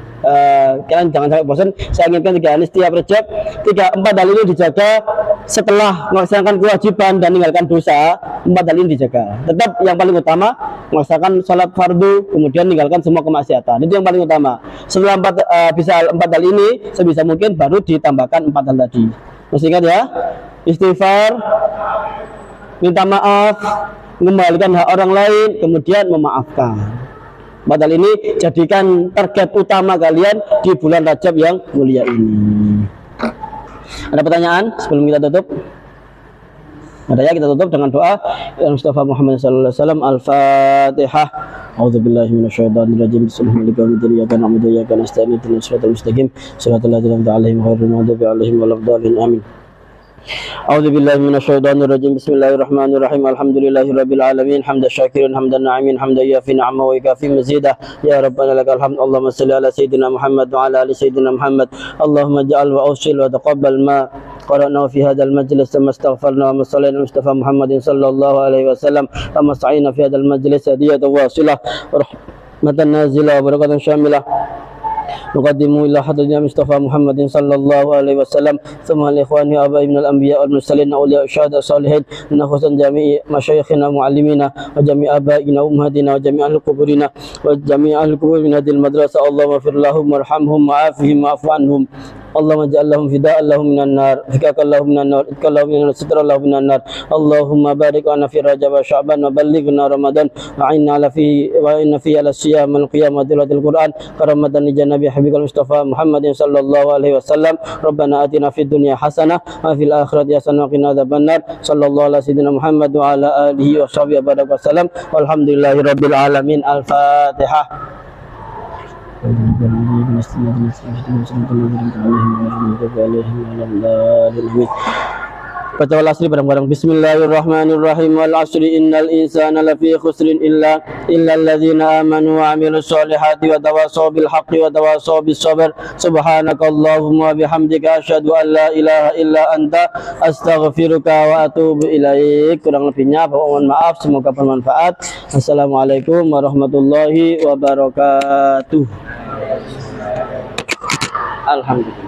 Kalian jangan sampai bosan. Saya ingatkan 3 hal setiap Rajab. 4 hal ini dijaga. Setelah melaksanakan kewajiban dan meninggalkan dosa, 4 hal ini dijaga. Tetap yang paling utama melaksanakan sholat fardu, kemudian meninggalkan semua kemaksiatan. Itu yang paling utama. Setelah 4 hal ini, sebisa mungkin baru ditambahkan 4 hal tadi. Masih ingat ya? Istighfar, minta maaf, mengembalikan hak orang lain, kemudian memaafkan. Padahal ini jadikan target utama kalian di bulan Rajab yang mulia ini. Ada pertanyaan sebelum kita tutup? Ada ya, kita tutup dengan doa ya Mustafa Muhammad sallallahu alaihi wasallam. Al-Fatihah. A'udzubillahi minasyaitonirrajim. Bismillahirrahmanirrahim. Iyyaka na'budu wa iyyaka nasta'in. Ihdinas siratal mustaqim. Shiratal ladzina an'amta 'alaihim ghairil maghdubi 'alaihim waladdallin. Amin. أعوذ بالله من الشيطان الرجيم بسم الله الرحمن الرحيم الحمد لله رب العالمين حمد الشاكرين حمد الناعمين حمد يافي نعمه ويكافي مزيده يا ربنا لك الحمد اللهم صل على سيدنا محمد وعلى آل سيدنا محمد اللهم اجعل وأوصل وتقبل ما قرأناه في هذا المجلس ثم استغفرنا وما صلينا على المصطفى محمد صلى الله عليه وسلم ثم استعينا في هذا المجلس هدية واصلة رحمة نازلة وبركة شاملة نقدم إلى حضرتنا مصطفى محمد صلى الله عليه وسلم ثم لإخوانه آبائي من الأنبياء والمرسلين أولياء الشهداء الصالحين نخص جميع مشايخنا ومعلمينا وجميع آبائنا وأمهاتنا وجميع أهل قبورنا وجميع أهل القبور من هذه المدرسة اللهم اغفر لهم وارحمهم وعافهم واعف عنهم اللهم اجعل لهم فداء لهم من النار فكاك الله من النار اتق الله من النار ستر الله من النار اللهم بارك لنا في رجب وشعبان وبلغنا رمضان وعنا على فيه على الصيام والقيام وتلاوة القرآن كرامة لجناب حبيب المصطفى محمد صلى الله عليه وسلم ربنا آتنا في الدنيا حسنة وفي الآخرة حسنة وقنا عذاب النار صلى الله على سيدنا محمد وعلى آله وصحبه وسلم والحمد لله رب العالمين الفاتحة. Baca wal asri bareng-bareng. Bismillahirrahmanirrahim. Wal asri innal insana lafi khusrin illa alladzina amanu wa amilus solihati wa tawasaw bil haqqi wa tawasaw bis sabr. Subhanakallahumma wa bihamdika asyhadu an la ilaha illa anta astaghfiruka wa atubu ilaik. Kurang lebihnya mohon maaf, semoga bermanfaat. Assalamualaikum warahmatullahi wabarakatuh. Alhamdulillah.